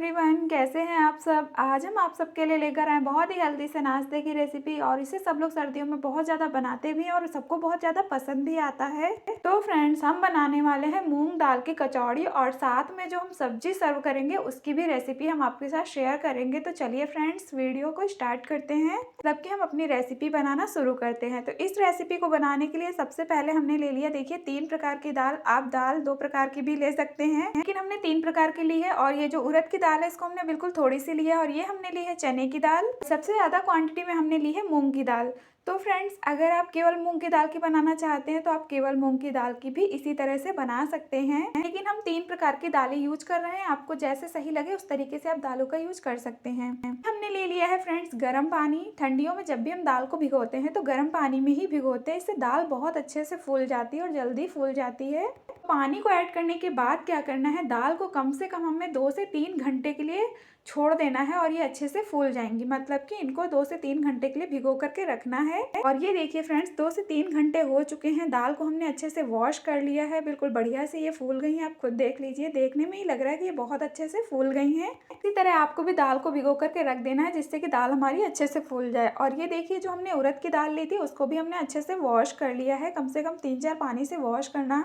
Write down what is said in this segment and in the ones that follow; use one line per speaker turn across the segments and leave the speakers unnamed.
Everyone, कैसे हैं आप सब। आज हम आप सबके लिए लेकर आए बहुत ही हेल्दी से नाश्ते की रेसिपी और इसे सब लोग सर्दियों में बहुत ज़्यादा बनाते भी हैं और सबको बहुत ज़्यादा पसंद भी आता है। तो फ्रेंड्स, हम बनाने वाले हैं मूंग दाल की कचौड़ी और साथ में जो हम सब्जी सर्व करेंगे उसकी भी रेसिपी हम आपके साथ शेयर करेंगे। तो चलिए फ्रेंड्स, वीडियो को स्टार्ट करते हैं, मतलब कि हम अपनी रेसिपी बनाना शुरू करते हैं। तो इस रेसिपी को बनाने के लिए सबसे पहले हमने ले लिया, देखिए 3 प्रकार की दाल। आप दाल 2 प्रकार की भी ले सकते हैं, लेकिन हमने 3 प्रकार की ली है। और ये जो उड़द की दाल है इसको हमने बिल्कुल थोड़ी सी ली है। और ये हमने ली है चने की दाल। सबसे ज्यादा क्वांटिटी में हमने ली है मूंग की दाल। तो फ्रेंड्स, अगर आप केवल मूंग की दाल की बनाना चाहते हैं तो आप केवल मूंग की दाल की भी इसी तरह से बना सकते हैं, लेकिन हम 3 प्रकार की दालें यूज कर रहे हैं। आपको जैसे सही लगे उस तरीके से आप दालों का यूज कर सकते हैं। हमने ले लिया है फ्रेंड्स गर्म पानी। ठंडियों में जब भी हम दाल को भिगोते हैं तो गर्म पानी में ही भिगोते हैं, इससे दाल बहुत अच्छे से फूल जाती है और जल्दी फूल जाती है। पानी को ऐड करने के बाद क्या करना है, दाल को कम से कम हमें 2 से 3 घंटे के लिए छोड़ देना है और ये अच्छे से फूल जाएंगी। मतलब कि इनको 2 से 3 घंटे के लिए भिगो करके रखना है। और ये देखिए फ्रेंड्स, 2 से 3 घंटे हो चुके हैं। दाल को हमने अच्छे से वॉश कर लिया है, बिल्कुल बढ़िया से ये फूल गई हैं। आप खुद देख लीजिए, देखने में ही लग रहा है कि ये बहुत अच्छे से फूल गई हैं। इसी तरह आपको भी दाल को भिगो करके रख देना है, जिससे कि दाल हमारी अच्छे से फूल जाए। और ये देखिए, जो हमने उड़द की दाल ली थी उसको भी हमने अच्छे से वॉश कर लिया है। कम से कम 3-4 पानी से वॉश करना,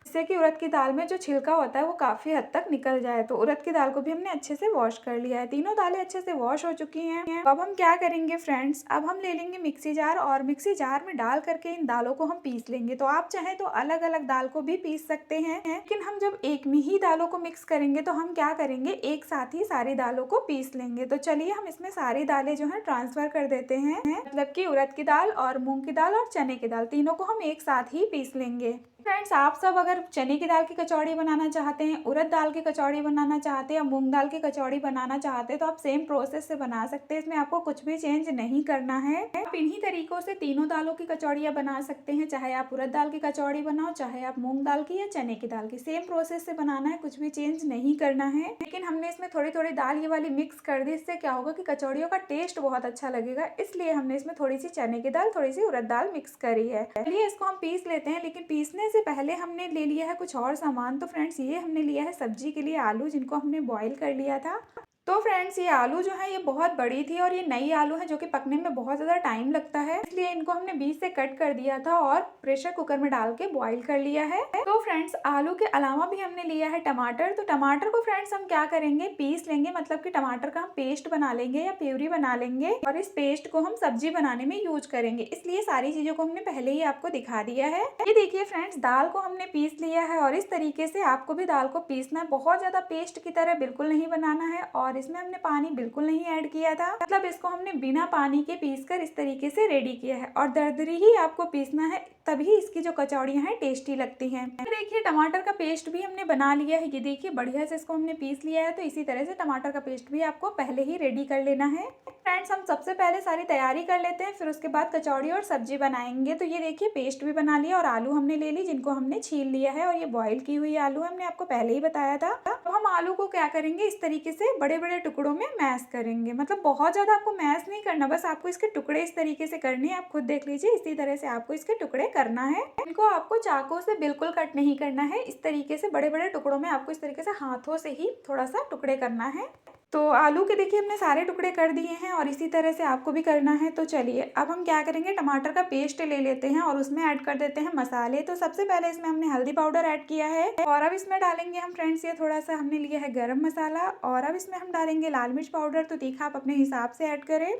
जिससे कि उड़द की दाल में जो छिलका होता है वो काफ़ी हद तक निकल जाए। तो उड़द की दाल को भी हमने अच्छे से वॉश कर लिया है। तीनों दालें अच्छे से वॉश हो चुकी हैं। अब हम क्या करेंगे फ्रेंड्स, अब हम ले लेंगे मिक्सी जार और मिक्सी जार में डाल करके इन दालों को हम पीस लेंगे। तो आप चाहें तो अलग अलग दाल को भी पीस सकते हैं, लेकिन हम जब एक में ही दालों को मिक्स करेंगे तो हम क्या करेंगे, एक साथ ही सारी दालों को पीस लेंगे। तो चलिए हम इसमें सारी दालें जो है ट्रांसफर कर देते हैं, मतलब कि उड़द की दाल और मूंग की दाल और चने की दाल, तीनों को हम एक साथ ही पीस लेंगे। फ्रेंड्स, आप सब अगर चने की दाल की कचौड़ी बनाना चाहते हैं, उड़द दाल की कचौड़ी बनाना चाहते हैं या मूंग दाल की कचौड़ी बनाना चाहते हैं तो आप सेम प्रोसेस से बना सकते हैं। इसमें आपको कुछ भी चेंज नहीं करना है। आप इन्हीं तरीकों से तीनों दालों की कचौड़ियाँ बना सकते हैं, चाहे आप उड़द दाल की कचौड़ी बनाओ, चाहे आप मूंग दाल की या चने की दाल की। सेम प्रोसेस से बनाना है, कुछ भी चेंज नहीं करना है। लेकिन हमने इसमें थोड़ी थोड़ी दाल ये वाली मिक्स कर दी, इससे क्या होगा कि कचौड़ियों का टेस्ट बहुत अच्छा लगेगा, इसलिए हमने इसमें थोड़ी सी चने की दाल, थोड़ी सी उड़द दाल मिक्स करी है। चलिए इसको हम पीस लेते हैं, लेकिन पीसने से पहले हमने ले लिया है कुछ और सामान। तो फ्रेंड्स, ये हमने लिया है सब्जी के लिए आलू, जिनको हमने बॉईल कर लिया था। तो फ्रेंड्स, ये आलू जो है ये बहुत बड़ी थी और ये नई आलू है जो कि पकने में बहुत ज़्यादा टाइम लगता है, इसलिए इनको हमने बीच से कट कर दिया था और प्रेशर कुकर में डाल के बॉईल कर लिया है। तो फ्रेंड्स, आलू के अलावा भी हमने लिया है टमाटर। तो टमाटर को फ्रेंड्स हम क्या करेंगे, पीस लेंगे, मतलब कि टमाटर का हम पेस्ट बना लेंगे या प्यूरी बना लेंगे और इस पेस्ट को हम सब्जी बनाने में यूज करेंगे, इसलिए सारी चीजों को हमने पहले ही आपको दिखा दिया है। ये देखिए फ्रेंड्स, दाल को हमने पीस लिया है और इस तरीके से आपको भी दाल को पीसना है। बहुत ज्यादा पेस्ट की तरह बिल्कुल नहीं बनाना है और इसमें हमने पानी बिल्कुल नहीं ऐड किया था, मतलब इसको हमने बिना पानी के पीसकर इस तरीके से रेडी किया है। और दरदरी ही आपको पीसना है, तभी इसकी जो कचौड़ियाँ हैं टेस्टी लगती हैं। देखिए टमाटर का पेस्ट भी हमने बना लिया है, ये देखिए बढ़िया से इसको हमने पीस लिया है। तो इसी तरह से टमाटर का पेस्ट भी आपको पहले ही रेडी कर लेना है। फ्रेंड्स, हम सबसे पहले सारी तैयारी कर लेते हैं, फिर उसके बाद कचौड़ी और सब्जी बनाएंगे। तो ये देखिए पेस्ट भी बना लिया और आलू हमने ले ली, जिनको हमने छील लिया है, और ये बॉईल की हुई आलू हमने आपको पहले ही बताया था। तो हम आलू को क्या करेंगे, इस तरीके से बड़े बड़े टुकड़ों में मैश करेंगे। मतलब बहुत ज्यादा आपको मैश नहीं करना, बस आपको इसके टुकड़े इस तरीके से करने हैं। आप खुद देख लीजिए, इसी तरह से आपको इसके टुकड़े करना है। इनको आपको चाकू से बिल्कुल कट नहीं करना है, इस तरीके से बड़े बड़े टुकड़ों में आपको इस तरीके से हाथों से ही थोड़ा सा टुकड़े करना है। तो आलू के देखिए हमने सारे टुकड़े कर दिए हैं और इसी तरह से आपको भी करना है। तो चलिए अब हम क्या करेंगे, टमाटर का पेस्ट ले लेते हैं और उसमें ऐड कर देते हैं मसाले। तो सबसे पहले इसमें हमने हल्दी पाउडर ऐड किया है और अब इसमें डालेंगे हम फ्रेंड्स, ये थोड़ा सा हमने लिया है गरम मसाला। और अब इसमें हम डालेंगे लाल मिर्च पाउडर, तो तीखा आप अपने हिसाब से ऐड करें।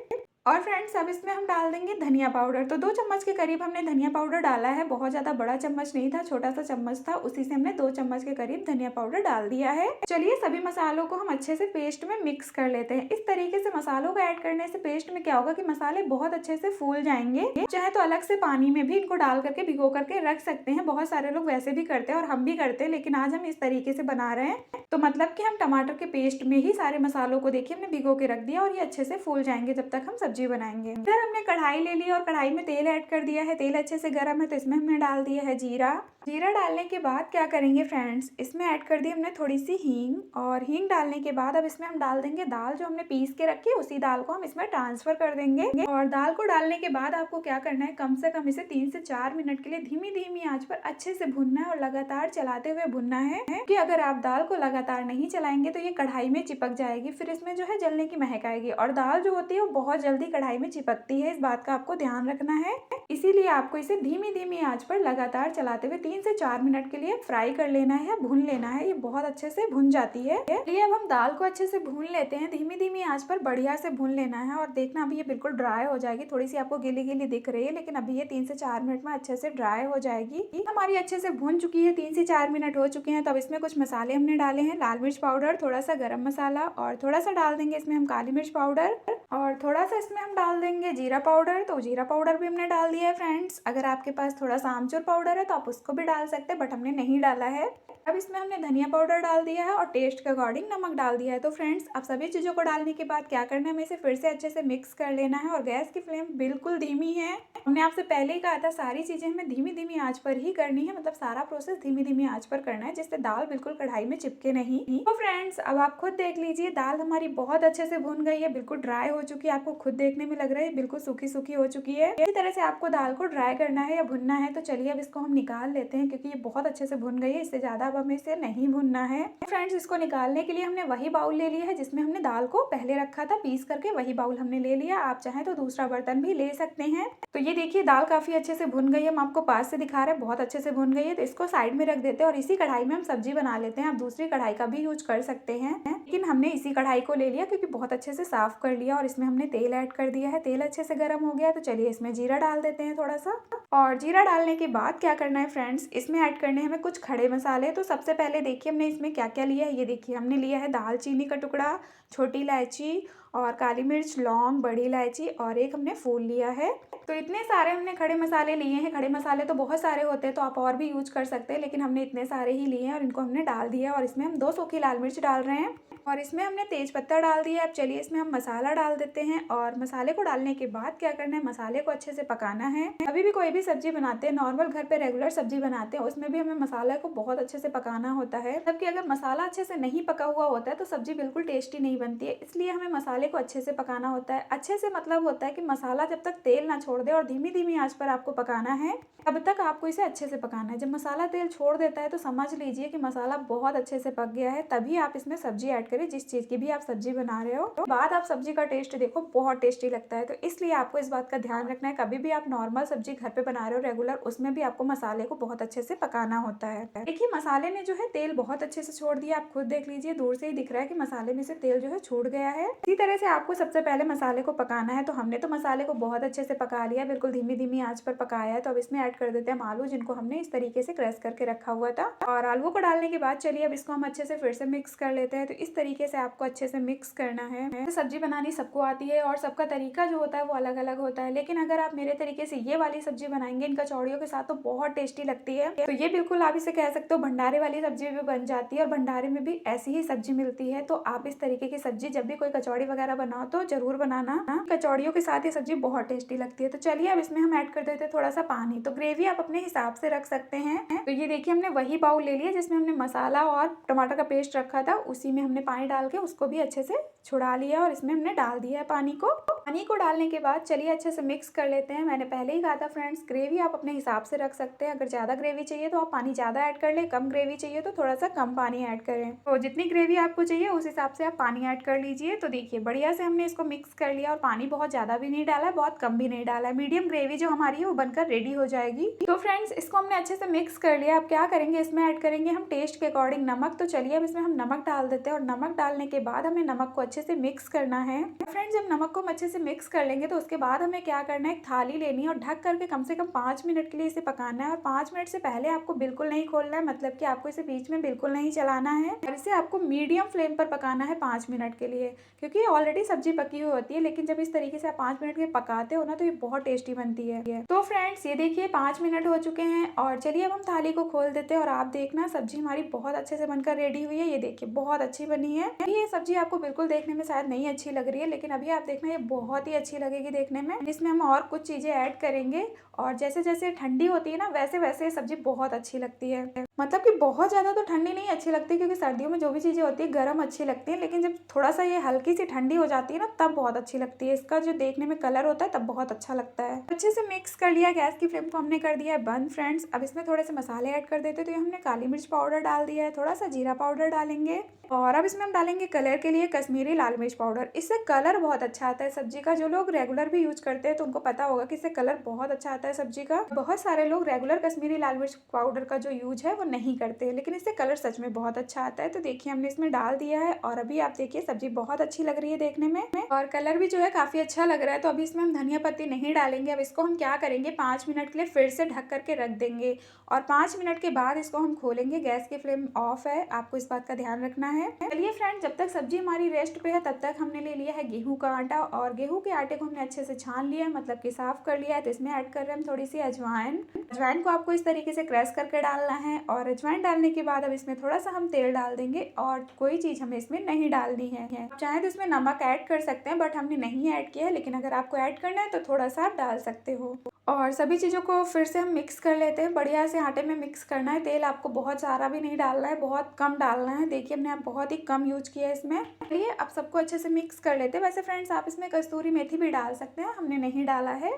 और फ्रेंड्स, अब इसमें हम डाल देंगे धनिया पाउडर। तो 2 चम्मच के करीब हमने धनिया पाउडर डाला है, बहुत ज्यादा बड़ा चम्मच नहीं था, छोटा सा चम्मच था, उसी से हमने 2 चम्मच के करीब धनिया पाउडर डाल दिया है। चलिए सभी मसालों को हम अच्छे से पेस्ट में मिक्स कर लेते हैं। इस तरीके से मसालों को ऐड करने से पेस्ट में क्या होगा कि मसाले बहुत अच्छे से फूल जाएंगे। चाहे तो अलग से पानी में भी इनको डाल करके भिगो करके रख सकते हैं, बहुत सारे लोग वैसे भी करते हैं और हम भी करते हैं, लेकिन आज हम इस तरीके से बना रहे हैं। तो मतलब कि हम टमाटर के पेस्ट में ही सारे मसालों को देखिए हमने भिगो के रख दिया और ये अच्छे से फूल जाएंगे जब तक हम सब्जी बनाएंगे। हमने कढ़ाई ले ली और कढ़ाई में तेल ऐड कर दिया है। तेल अच्छे से गर्म है तो इसमें हमने डाल दिया है जीरा। जीरा डालने के बाद क्या करेंगे फ्रेंड्स, इसमें ऐड कर दी हमने थोड़ी सी हींग, और हींग डालने के बाद अब इसमें हम डाल देंगे दाल जो हमने पीस के रखी है, उसी दाल को हम इसमें ट्रांसफर कर देंगे। और दाल को डालने के बाद आपको क्या करना है, कम से कम इसे 3 से 4 मिनट के लिए धीमी धीमी आंच पर अच्छे से भुनना है और लगातार चलाते हुए भुनना है, कि अगर आप दाल को लगातार नहीं चलाएंगे तो ये कढ़ाई में चिपक जाएगी, फिर इसमें जो है जलने की महक आएगी, और दाल जो होती है वो बहुत जल्दी कढ़ाई में चिपकती है, इस बात का आपको ध्यान रखना है। इसीलिए आपको इसे धीमी धीमी आंच पर लगातार चलाते हुए 3 से 4 मिनट के लिए फ्राई कर लेना है या भून लेना है, ये बहुत अच्छे से भुन जाती है। चलिए अब हम दाल को अच्छे से भून लेते हैं, धीमी धीमी आंच पर बढ़िया से भून लेना है, और देखना अभी ये बिल्कुल ड्राई हो जाएगी, थोड़ी सी आपको गीली गीली दिख रही है, लेकिन अभी ये 3 से 4 मिनट में अच्छे से ड्राई हो जाएगी। हमारी अच्छे से भून चुकी है, 3 से 4 मिनट हो चुके हैं। तो अब इसमें कुछ मसाले हमने डाले हैं, लाल मिर्च पाउडर, थोड़ा सा गरम मसाला, और थोड़ा सा डाल देंगे इसमें हम काली मिर्च पाउडर, और थोड़ा सा इसमें हम डाल देंगे जीरा पाउडर। तो जीरा पाउडर भी हमने डाल दिया है फ्रेंड्स। अगर आपके पास थोड़ा सा आमचूर पाउडर है तो आप उसको भी डाल सकते हैं, बट हमने नहीं डाला है। अब इसमें हमने धनिया पाउडर डाल दिया है और टेस्ट के अकॉर्डिंग नमक डाल दिया है। तो फ्रेंड्स अब सभी चीज़ों को डालने के बाद क्या करना है, हमें इसे फिर से अच्छे से मिक्स कर लेना है, और गैस की फ्लेम बिल्कुल धीमी है। हमने आपसे पहले ही कहा था सारी चीज़ें हमें धीमी धीमी आंच पर ही करनी है, मतलब सारा प्रोसेस धीमी धीमी आंच पर करना है, जिससे दाल बिल्कुल कढ़ाई में चिपके नहीं। तो फ्रेंड्स अब आप खुद देख लीजिए, दाल हमारी बहुत अच्छे से भुन गई है, बिल्कुल ड्राई हो चुकी है, आपको खुद देखने में लग रहा है बिल्कुल सूखी सूखी हो चुकी है। इसी तरह से आपको दाल को ड्राई करना है या भुनना है। तो चलिए अब इसको हम निकाल लेते हैं, क्योंकि ये बहुत अच्छे से भुन गई है, इससे ज्यादा अब हमें इसे नहीं भुनना है। फ्रेंड्स इसको निकालने के लिए हमने वही बाउल ले लिया है जिसमें हमने दाल को पहले रखा था पीस करके, वही बाउल हमने ले लिया। आप चाहें तो दूसरा बर्तन भी ले सकते हैं। तो ये देखिए दाल काफी अच्छे से भुन गई है, हम आपको पास से दिखा रहे हैं, बहुत अच्छे से भुन गई है। तो इसको साइड में रख देते हैं और इसी कढ़ाई में हम सब्जी बना लेते हैं। आप दूसरी कढ़ाई का भी यूज कर सकते हैं, लेकिन हमने इसी कढ़ाई को ले लिया क्योंकि बहुत अच्छे से साफ कर लिया, और इसमें हमने तेल ऐड कर दिया है। तेल अच्छे से गर्म हो गया, तो चलिए इसमें जीरा डाल देते हैं थोड़ा सा। और जीरा डालने के बाद क्या करना है फ्रेंड्स, इसमें ऐड करने हैं हमें कुछ खड़े मसाले। तो सबसे पहले देखिए हमने इसमें क्या क्या लिया है, ये देखिए हमने लिया है दालचीनी का टुकड़ा, छोटी इलायची, और काली मिर्च, लौंग, बड़ी इलायची, और एक हमने फूल लिया है। तो इतने सारे हमने खड़े मसाले लिए हैं। खड़े मसाले तो बहुत सारे होते हैं, तो आप और भी यूज कर सकते हैं, लेकिन हमने इतने सारे ही लिए हैं और इनको हमने डाल दिया। और इसमें हम 2 सूखी लाल मिर्च डाल रहे हैं, और इसमें हमने तेज पत्ता डाल दिया। अब चलिए इसमें हम मसाला डाल देते हैं, और मसाले को डालने के बाद क्या करना है, मसाले को अच्छे से पकाना है। अभी भी कोई भी सब्जी बनाते हैं, नॉर्मल घर पे रेगुलर सब्जी बनाते हैं, उसमें भी हमें मसाले को बहुत अच्छे से पकाना होता है, जबकि अगर मसाला अच्छे से नहीं पका हुआ होता है तो सब्जी बिल्कुल टेस्टी नहीं बनती है। इसलिए हमें मसाले को अच्छे से पकाना होता है। अच्छे से मतलब होता है कि मसाला जब तक तेल ना छोड़ दे और धीमी धीमी आंच पर आपको पकाना है, तब तक आपको इसे अच्छे से पकाना है। जब मसाला तेल छोड़ देता है तो समझ लीजिए कि मसाला बहुत अच्छे से पक गया है, तभी आप इसमें सब्जी ऐड करें, जिस चीज की भी आप सब्जी बना रहे हो। तो बाद आप सब्जी का टेस्ट देखो, बहुत टेस्टी लगता है। तो इसलिए आपको इस बात का ध्यान रखना है, कभी भी आप नॉर्मल सब्जी घर पे बना रहे हो रेगुलर, उसमें भी आपको मसाले को बहुत अच्छे से पकाना होता है। देखिए मसाले ने जो है तेल बहुत अच्छे से छोड़ दिया, आप खुद देख लीजिए, दूर से ही दिख रहा है कि मसाले में से तेल जो है छूट गया है। इसी तरह से आपको सबसे पहले मसाले को पकाना है। तो हमने तो मसाले को बहुत अच्छे से पका लिया, बिल्कुल धीमी धीमी आंच पर पकाया है। तो अब इसमें ऐड कर देते हैं आलू, जिनको हमने इस तरीके से क्रश करके रखा हुआ था। और आलू को डालने के बाद चलिए अब इसको हम अच्छे से फिर से मिक्स कर लेते हैं। तो इस तरीके से आपको अच्छे से मिक्स करना है। तो सब्जी बनानी सबको आती है और सबका तरीका जो होता है वो अलग अलग होता है, लेकिन अगर आप मेरे तरीके से ये वाली सब्जी बनाएंगे इन कचौड़ियों के साथ तो बहुत टेस्टी लगती है। तो ये बिल्कुल आप इसे कह सकते हो भंडारे वाली सब्जी भी बन जाती है, और भंडारे में भी ऐसी ही सब्जी मिलती है। तो आप इस तरीके की सब्जी जब भी कोई कचौड़ी वगैरह बनाओ तो जरूर बनाना, कचौड़ियों के साथ ये सब्जी बहुत टेस्टी लगती है। तो चलिए अब इसमें हम ऐड कर देते हैं थोड़ा सा पानी। तो ग्रेवी आप अपने हिसाब से रख सकते हैं। तो ये देखिए हमने वही बाउल ले लिया जिसमें हमने मसाला और टमाटर का पेस्ट रखा था, उसी में हमने पानी डाल के उसको भी अच्छे से छुड़ा लिया, और इसमें हमने डाल दिया है पानी को। पानी को डालने के बाद चलिए अच्छे से मिक्स कर लेते हैं। मैंने पहले ही कहा था फ्रेंड्स, ग्रेवी आप अपने हिसाब से रख सकते हैं। अगर ज्यादा ग्रेवी चाहिए तो आप पानी ज्यादा ऐड कर ले, कम ग्रेवी चाहिए तो थोड़ा सा कम पानी ऐड करें। तो जितनी ग्रेवी आपको चाहिए उस हिसाब से आप पानी ऐड कर लीजिए। तो देखिए बढ़िया से हमने इसको मिक्स कर लिया, और पानी बहुत ज्यादा भी नहीं डाला है, बहुत कम भी नहीं डाला है। मीडियम ग्रेवी जो हमारी है वो बनकर रेडी हो जाएगी। तो फ्रेंड्स इसको हमने अच्छे से मिक्स कर लिया। अब क्या करेंगे, इसमें ऐड करेंगे हम टेस्ट के अकॉर्डिंग नमक। तो चलिए अब इसमें हम नमक डाल देते हैं, और नमक डालने के बाद हमें नमक को अच्छे से मिक्स करना है। फ्रेंड्स जब नमक को हम अच्छे से मिक्स कर लेंगे तो उसके बाद हमें क्या करना है, एक थाली लेनी है और ढक करके कम से कम 5 मिनट के लिए इसे पकाना है। और 5 मिनट से पहले आपको बिल्कुल नहीं खोलना है, मतलब कि आपको इसे बीच में बिल्कुल नहीं चलाना है, और इसे आपको मीडियम फ्लेम पर पकाना है 5 मिनट के लिए, क्योंकि ऑलरेडी सब्जी पकी हुई होती है। लेकिन जब इस तरीके से आप 5 मिनट के पकाते हो ना तो ये बहुत टेस्टी बनती है। तो फ्रेंड्स ये देखिए 5 मिनट हो चुके हैं, और चलिए अब हम थाली को खोल देते हैं। और आप देखना सब्जी हमारी बहुत अच्छे से बनकर रेडी हुई है। ये देखिए बहुत अच्छी बनी करनी है। ये सब्जी आपको बिल्कुल देखने में शायद नहीं अच्छी लग रही है, लेकिन अभी आप देखना ये बहुत ही अच्छी लगेगी देखने में। इसमें हम और कुछ चीजें ऐड करेंगे और जैसे जैसे ठंडी होती है ना वैसे वैसे ये सब्जी बहुत अच्छी लगती है। मतलब कि बहुत ज़्यादा तो ठंडी नहीं अच्छी लगती, क्योंकि सर्दियों में जो भी चीज़ें होती है गर्म अच्छी लगती है, लेकिन जब थोड़ा सा ये हल्की सी ठंडी हो जाती है ना तब बहुत अच्छी लगती है। इसका जो देखने में कलर होता है तब बहुत अच्छा लगता है। अच्छे से मिक्स कर लिया, गैस की फ्लेम को हमने कर दिया है बंद फ्रेंड्स। अब इसमें थोड़े से मसाले ऐड कर देते हैं। तो ये हमने काली मिर्च पाउडर डाल दिया है, थोड़ा सा जीरा पाउडर डालेंगे और अब इसमें हम डालेंगे कलर के लिए कश्मीरी लाल मिर्च पाउडर। इससे कलर बहुत अच्छा आता है सब्जी का। जो लोग रेगुलर भी यूज करते हैं तो उनको पता होगा कि इससे कलर बहुत अच्छा आता है सब्जी का। बहुत सारे लोग रेगुलर कश्मीरी लाल मिर्च पाउडर का जो यूज है वो नहीं करते, लेकिन इससे कलर सच में बहुत अच्छा आता है। तो देखिए हमने इसमें डाल दिया है और अभी आप देखिए सब्जी बहुत अच्छी लग रही है देखने में और कलर भी जो है काफी अच्छा लग रहा है। तो अभी इसमें हम धनिया पत्ती नहीं डालेंगे। अब इसको हम क्या करेंगे 5 मिनट के लिए फिर से ढक करके रख देंगे और 5 मिनट के बाद इसको हम खोलेंगे। गैस की फ्लेम ऑफ है, आपको इस बात का ध्यान रखना है। चलिए फ्रेंड, जब तक सब्जी हमारी रेस्ट पे है तब तक हमने ले लिया है गेहूं का आटा और गेहूं के आटे को हमने अच्छे से छान लिया है, मतलब कि साफ कर लिया है। तो इसमें ऐड कर रहे हैं हम थोड़ी सी अजवाइन। अजवाइन को आपको इस तरीके से क्रश करके डालना है और अजवाइन डालने के बाद अब इसमें थोड़ा सा हम तेल डाल देंगे और कोई चीज हमें इसमें नहीं डालनी है। आप चाहे तो इसमें नमक ऐड कर सकते हैं, बट हमने नहीं ऐड किया है, लेकिन अगर आपको ऐड करना है तो थोड़ा सा आप डाल सकते हो। और सभी चीज़ों को फिर से हम मिक्स कर लेते हैं। बढ़िया से आटे में मिक्स करना है। तेल आपको बहुत सारा भी नहीं डालना है, बहुत कम डालना है। देखिए हमने बहुत ही कम यूज किया है इसमें। चलिए अब सबको अच्छे से मिक्स कर लेते हैं। वैसे फ्रेंड्स आप इसमें कस्तूरी मेथी भी डाल सकते हैं, हमने नहीं डाला है।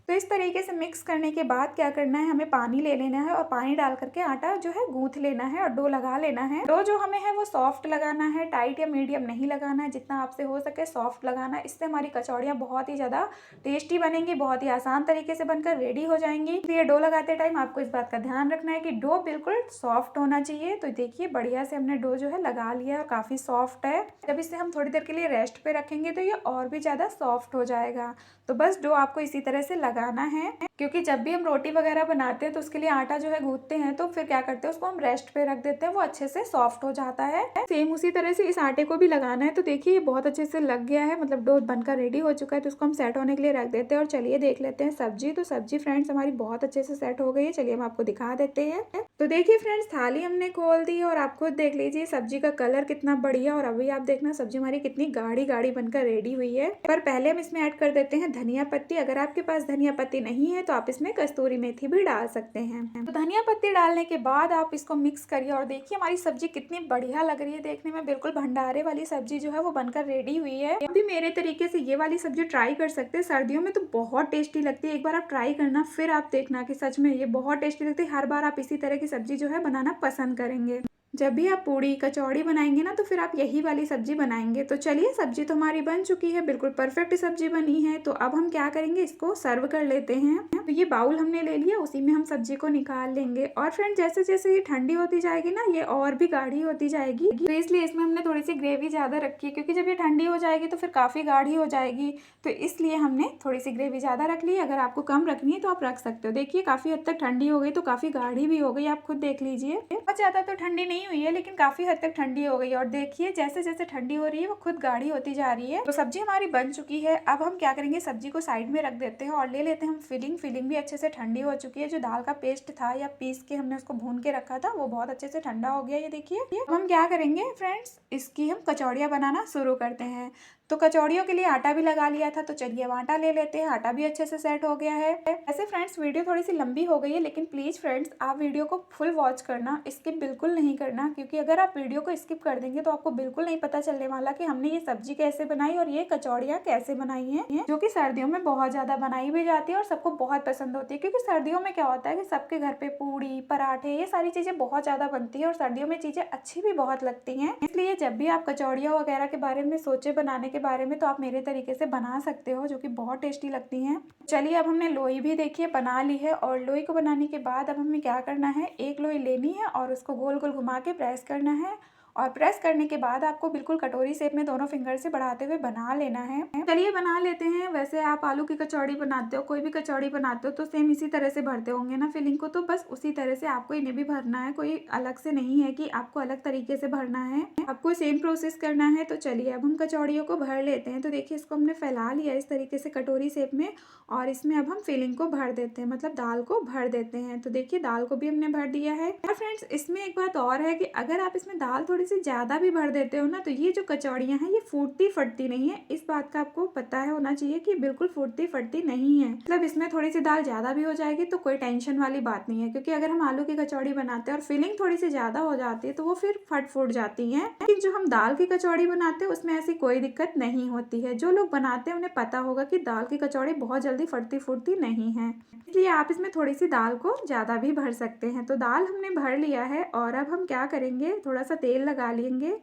तो इस तरीके से मिक्स करने के बाद क्या करना है, हमें पानी ले लेना है और पानी डाल करके आटा जो है गूंथ लेना है और डो लगा लेना है। डो जो हमें है वो सॉफ्ट लगाना है, टाइट या मीडियम नहीं लगाना है, जितना आपसे हो सके सॉफ्ट लगाना है। इससे हमारी कचौड़ियाँ बहुत ही ज़्यादा टेस्टी बनेंगी, बहुत ही आसान तरीके से बनकर रेडी हो जाएंगी। तो ये डो लगाते टाइम आपको इस बात का ध्यान रखना है कि डो बिल्कुल सॉफ्ट होना चाहिए। तो देखिए बढ़िया से हमने डो जो है लगा लिया और काफ़ी सॉफ्ट है। जब इसे हम थोड़ी देर के लिए रेस्ट पे रखेंगे तो ये और भी ज़्यादा सॉफ्ट हो जाएगा। तो बस डो आपको इसी तरह से लगाना है, क्योंकि जब भी हम रोटी वगैरह बनाते हैं तो उसके लिए आटा जो है गूंथते हैं तो फिर क्या करते हैं उसको हम रेस्ट पे रख देते हैं, वो अच्छे से सॉफ्ट हो जाता है। सेम उसी तरह से इस आटे को भी लगाना है। तो देखिए ये बहुत अच्छे से लग गया है, मतलब डो बनकर रेडी हो चुका है। तो उसको हम सेट होने के लिए रख देते हैं और चलिए देख लेते हैं सब्जी। तो सब्जी फ्रेंड्स हमारी बहुत अच्छे से सेट हो गई है। चलिए हम आपको दिखा देते हैं। तो देखिए फ्रेंड्स थाली हमने खोल दी और आप खुद देख लीजिए सब्जी का कलर कितना बढ़िया। और अभी आप देखना सब्जी हमारी कितनी गाढ़ी गाढ़ी बनकर रेडी हुई है। पर पहले हम इसमें ऐड कर देते हैं धनिया पत्ती। अगर आपके पास धनिया पत्ती नहीं है तो आप इसमें कस्तूरी मेथी भी डाल सकते हैं। तो धनिया पत्ती डालने के बाद आप इसको मिक्स करिए और देखिए हमारी सब्जी कितनी बढ़िया लग रही है देखने में। बिल्कुल भंडारे वाली सब्जी जो है वो बनकर रेडी हुई है। अभी मेरे तरीके से ये वाली सब्जी ट्राई कर सकते हैं, सर्दियों में तो बहुत टेस्टी लगती है। एक बार आप ट्राई करना, फिर आप देखना कि सच में ये बहुत टेस्टी लगती है। हर बार आप इसी तरह की सब्जी जो है बनाना पसंद करेंगे। जब भी आप पूड़ी कचौड़ी बनाएंगे ना तो फिर आप यही वाली सब्जी बनाएंगे। तो चलिए सब्जी तो हमारी बन चुकी है, बिल्कुल परफेक्ट सब्जी बनी है। तो अब हम क्या करेंगे, इसको सर्व कर लेते हैं। तो ये बाउल हमने ले लिया, उसी में हम सब्जी को निकाल लेंगे। और फ्रेंड जैसे जैसे ये ठंडी होती जाएगी ना ये और भी गाढ़ी होती जाएगी, तो इसलिए इसमें हमने थोड़ी सी ग्रेवी ज्यादा रखी है, क्योंकि जब ये ठंडी हो जाएगी तो फिर काफी गाढ़ी हो जाएगी। तो इसलिए हमने थोड़ी सी ग्रेवी ज्यादा रख ली। अगर आपको कम रखनी है तो आप रख सकते हो। देखिए काफी हद तक ठंडी हो गई तो काफी गाढ़ी भी हो गई, आप खुद देख लीजिए। बहुत ज्यादा तो ठंडी नहीं हुई है, लेकिन काफी हद तक ठंडी हो गई। और देखिए जैसे जैसे ठंडी हो रही है वो खुद गाढ़ी होती जा रही है। तो सब्जी हमारी बन चुकी है। अब हम क्या करेंगे, सब्जी को साइड में रख देते हैं और ले लेते हैं हम फिलिंग। फिलिंग भी अच्छे से ठंडी हो चुकी है। जो दाल का पेस्ट था या पीस के हमने उसको भून के रखा था वो बहुत अच्छे से ठंडा हो गया। ये देखिए अब हम क्या करेंगे फ्रेंड्स, इसकी हम कचौड़ियाँ बनाना शुरू करते हैं। तो कचौड़ियों के लिए आटा भी लगा लिया था, तो चलिए अब आटा ले लेते हैं। आटा भी अच्छे से सेट हो गया है। ऐसे फ्रेंड्स वीडियो थोड़ी सी लंबी हो गई है, लेकिन प्लीज फ्रेंड्स आप वीडियो को फुल वॉच करना, स्किप बिल्कुल नहीं करना, क्योंकि अगर आप वीडियो को स्किप कर देंगे तो आपको बिल्कुल नहीं पता चलने वाला कि हमने ये सब्जी कैसे बनाई और ये कचौड़ियाँ कैसे बनाई है, जो कि सर्दियों में बहुत ज्यादा बनाई भी जाती है और सबको बहुत पसंद होती है। क्योंकि सर्दियों में क्या होता है कि सबके घर पे पूड़ी पराठे ये सारी चीजें बहुत ज्यादा बनती है और सर्दियों में चीजें अच्छी भी बहुत लगती हैं। इसलिए जब भी आप कचौड़ियाँ वगैरह के बारे में सोचे बनाने के बारे में तो आप मेरे तरीके से बना सकते हो, जो कि बहुत टेस्टी लगती हैं। चलिए अब हमने लोई भी देखिए बना ली है। और लोई को बनाने के बाद अब हमें क्या करना है, एक लोई लेनी है और उसको गोल गोल घुमा के प्रेस करना है। और प्रेस करने के बाद आपको बिल्कुल कटोरी शेप में दोनों फिंगर से बढ़ाते हुए बना लेना है। चलिए बना लेते हैं। वैसे आप आलू की कचौड़ी बनाते हो, कोई भी कचौड़ी बनाते हो तो सेम इसी तरह से भरते होंगे ना फिलिंग को, तो बस उसी तरह से आपको इन्हें भी भरना है। कोई अलग से नहीं है कि आपको अलग तरीके से भरना है, आपको सेम प्रोसेस करना है। तो चलिए अब हम कचौड़ियों को भर लेते हैं। तो देखिए इसको हमने फैला लिया इस तरीके से कटोरी शेप में और इसमें अब हम फिलिंग को भर देते हैं, मतलब दाल को भर देते हैं। तो देखिए दाल को भी हमने भर दिया है। और फ्रेंड्स इसमें एक बात और है कि अगर आप इसमें दाल थोड़ी थोड़ी सी ज़्यादा भी भर देते हो ना तो ये जो कचौड़ियाँ हैं ये फूटती फटती नहीं है। इस बात का आपको पता है होना चाहिए कि बिल्कुल फूटती फटती नहीं है। मतलब इसमें थोड़ी सी दाल ज़्यादा भी हो जाएगी तो कोई टेंशन वाली बात नहीं है, क्योंकि अगर हम आलू की कचौड़ी बनाते हैं और फिलिंग थोड़ी सी ज़्यादा हो जाती है तो वो फिर फट फूट जाती है। लेकिन जो हम दाल की कचौड़ी बनाते हैं उसमें ऐसी कोई दिक्कत नहीं होती है। जो लोग बनाते हैं उन्हें पता होगा कि दाल की कचौड़ी बहुत जल्दी फटती फूटती नहीं है, इसलिए आप इसमें थोड़ी सी दाल को ज़्यादा भी भर सकते हैं। तो दाल हमने भर लिया है और अब हम क्या करेंगे, थोड़ा सा तेल लगा लेंगे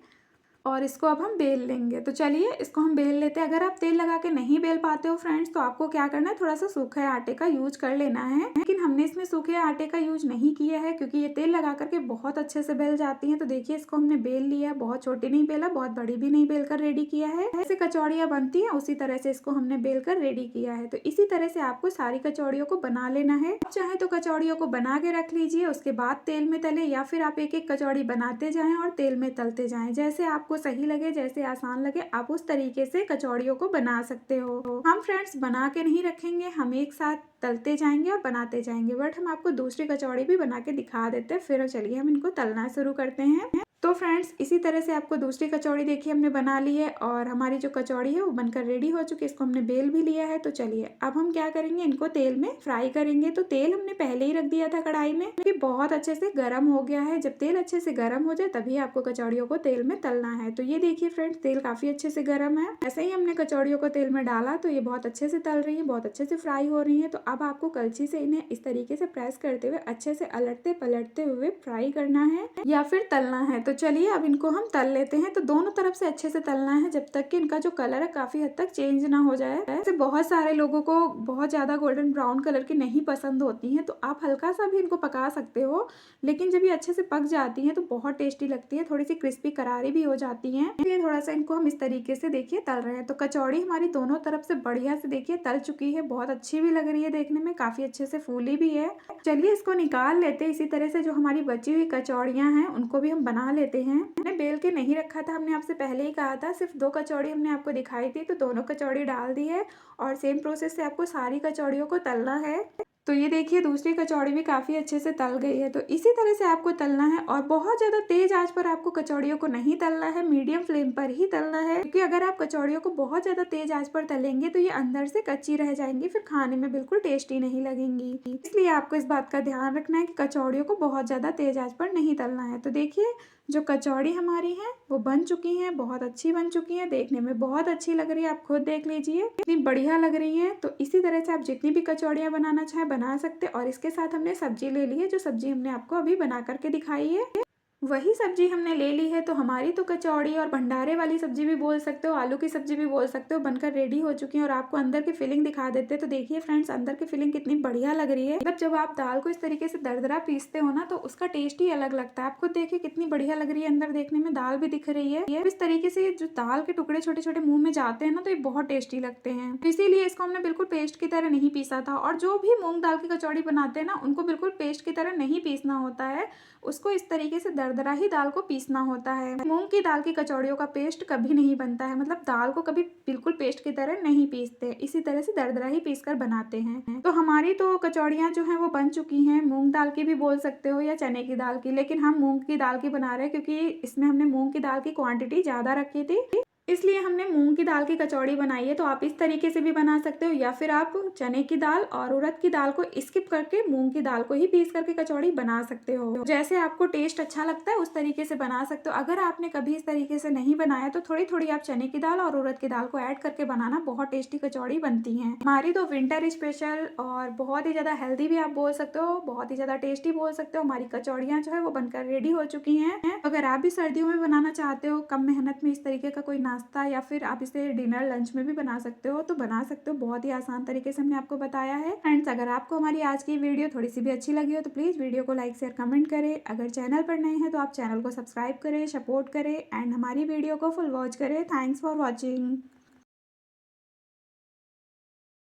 और इसको अब हम बेल लेंगे। तो चलिए इसको हम बेल लेते हैं। अगर आप तेल लगा के नहीं बेल पाते हो फ्रेंड्स तो आपको क्या करना है, थोड़ा सा सूखे आटे का यूज कर लेना है। लेकिन हमने इसमें सूखे आटे का यूज नहीं किया है क्योंकि ये तेल लगा करके बहुत अच्छे से बेल जाती हैं। तो देखिए इसको हमने बेल लिया है, बहुत छोटी नहीं बेला, बहुत बड़ी भी नहीं बेल कर रेडी किया है। ऐसे कचौड़ियाँ बनती है उसी तरह से इसको हमने बेल कर रेडी किया है। तो इसी तरह से आपको सारी कचौड़ियों को बना लेना है। चाहे तो कचौड़ियों को बना के रख लीजिए, उसके बाद तेल में तले, या फिर आप एक एक कचौड़ी बनाते जाएं और तेल में तलते जाएं। जैसे आपको सही लगे, जैसे आसान लगे, आप उस तरीके से कचौड़ियों को बना सकते हो। हम फ्रेंड्स बना के नहीं रखेंगे, हम एक साथ तलते जाएंगे और बनाते जाएंगे। बट हम आपको दूसरी कचौड़ी भी बना के दिखा देते हैं। फिर चलिए हम इनको तलना शुरू करते हैं। तो फ्रेंड्स इसी तरह से आपको दूसरी कचौड़ी देखिए हमने बना ली है और हमारी जो कचौड़ी है वो बनकर रेडी हो चुकी है। इसको हमने बेल भी लिया है। तो चलिए अब हम क्या करेंगे, इनको तेल में फ्राई करेंगे। तो तेल हमने पहले ही रख दिया था कढ़ाई में, क्योंकि बहुत अच्छे से गर्म हो गया है। जब तेल अच्छे से गर्म हो जाए तभी आपको कचौड़ियों को तेल में तलना है। तो ये देखिए फ्रेंड्स तेल काफी अच्छे से गर्म है। ऐसे ही हमने कचौड़ियों को तेल में डाला तो ये बहुत अच्छे से तल रही है, बहुत अच्छे से फ्राई हो रही है। तो अब आपको कलछी से इन्हें इस तरीके से प्रेस करते हुए अच्छे से अलटते पलटते हुए फ्राई करना है या फिर तलना है। तो चलिए अब इनको हम तल लेते हैं। तो दोनों तरफ से अच्छे से तलना है जब तक कि इनका जो कलर है काफी हद तक चेंज ना हो जाए। ऐसे बहुत सारे लोगों को बहुत ज्यादा गोल्डन ब्राउन कलर की नहीं पसंद होती हैं, तो आप हल्का सा भी इनको पका सकते हो। लेकिन जब ये अच्छे से पक जाती हैं तो बहुत टेस्टी लगती है, थोड़ी सी क्रिस्पी करारी भी हो जाती हैं। ये थोड़ा सा इनको हम इस तरीके से देखिए तल रहे हैं। तो कचौड़ी हमारी दोनों तरफ से बढ़िया से देखिए तल चुकी है, बहुत अच्छी भी लग रही है देखने में, काफी अच्छे से फूली भी है। चलिए इसको निकाल लेते हैं। इसी तरह से जो हमारी बची हुई कचौड़ियां हैं उनको भी हम बना लेते हैं। हमने बेल के नहीं रखा था, हमने आपसे पहले ही कहा था, सिर्फ 2 कचौड़ी हमने आपको दिखाई थी तो दोनों कचौड़ी डाल दी है और सेम प्रोसेस से आपको सारी कचौड़ियों को तलना है। तो ये देखिए दूसरी कचौड़ी भी काफी अच्छे से तल गई है। तो इसी तरह से आपको तलना है और बहुत ज्यादा तेज आंच पर आपको कचौड़ियों को नहीं तलना है, मीडियम फ्लेम पर ही तलना है। क्योंकि अगर आप कचौड़ियों को बहुत ज्यादा तेज आंच पर तलेंगे तो ये अंदर से कच्ची रह जाएंगी, फिर खाने में बिल्कुल टेस्टी नहीं लगेंगी। इसलिए आपको इस बात का ध्यान रखना है कि कचौड़ियों को बहुत ज्यादा तेज आंच पर नहीं तलना है। तो देखिए जो कचौड़ी हमारी है वो बन चुकी है, बहुत अच्छी बन चुकी है, देखने में बहुत अच्छी लग रही है। आप खुद देख लीजिए कितनी बढ़िया लग रही है। तो इसी तरह से आप जितनी भी कचौड़ियाँ बनाना चाहे बना सकते। और इसके साथ हमने सब्जी ले ली है, जो सब्जी हमने आपको अभी बना करके दिखाई है वही सब्जी हमने ले ली है। तो हमारी तो कचौड़ी और भंडारे वाली सब्जी भी बोल सकते हो, आलू की सब्जी भी बोल सकते हो, बनकर रेडी हो चुकी है। और आपको अंदर की फिलिंग दिखा देते हैं। तो देखिए फ्रेंड्स अंदर की फिलिंग कितनी बढ़िया लग रही है। मतलब जब आप दाल को इस तरीके से दरदरा पीसते हो ना तो उसका टेस्ट ही अलग लगता है। आप खुद देखिए कितनी बढ़िया लग रही है, अंदर देखने में दाल भी दिख रही है। ये इस तरीके से जो दाल के टुकड़े छोटे छोटे मुंह में जाते हैं ना तो ये बहुत टेस्टी लगते हैं। इसीलिए इसको हमने बिल्कुल पेस्ट की तरह नहीं पीसा था। और जो भी मूंग दाल की कचौड़ी बनाते हैं ना उनको बिल्कुल पेस्ट की तरह नहीं पीसना होता है, उसको इस तरीके से दरदरा ही दाल को पीसना होता है। मूंग की दाल की कचौड़ियों का पेस्ट कभी नहीं बनता है, मतलब दाल को कभी बिल्कुल पेस्ट की तरह नहीं पीसते, इसी तरह से दरदरा ही पीस कर बनाते हैं। तो हमारी तो कचौड़ियाँ जो हैं वो बन चुकी हैं। मूंग दाल की भी बोल सकते हो या चने की दाल की, लेकिन हम मूंग की दाल की बना रहे हैं क्योंकि इसमें हमने मूंग की दाल की क्वांटिटी ज्यादा रखी थी, इसलिए हमने मूंग की दाल की कचौड़ी बनाई है। तो आप इस तरीके से भी बना सकते हो या फिर आप चने की दाल और उड़द की दाल को स्किप करके मूंग की दाल को ही पीस करके कचौड़ी बना सकते हो। जैसे आपको टेस्ट अच्छा लगता है उस तरीके से बना सकते हो। अगर आपने कभी इस तरीके से नहीं बनाया तो थोड़ी थोड़ी आप चने की दाल और उड़द की दाल को ऐड करके बनाना, बहुत टेस्टी कचौड़ी बनती है। हमारी तो विंटर स्पेशल और बहुत ही ज्यादा हेल्दी भी आप बोल सकते हो, बहुत ही ज्यादा टेस्टी बोल सकते हो, हमारी कचौड़ियाँ जो है वो बनकर रेडी हो चुकी है। अगर आप भी सर्दियों में बनाना चाहते हो कम मेहनत में इस तरीके का कोई नाश्ता, या फिर आप इसे डिनर लंच में भी बना सकते हो, तो बना सकते हो। बहुत ही आसान तरीके से हमने आपको बताया है। फ्रेंड्स अगर आपको हमारी आज की वीडियो थोड़ी सी भी अच्छी लगी हो तो प्लीज वीडियो को लाइक शेयर कमेंट करें। अगर चैनल पर नए हैं तो आप चैनल को सब्सक्राइब करें, सपोर्ट करें एंड हमारी वीडियो को फुल वॉच करें। Thanks for watching.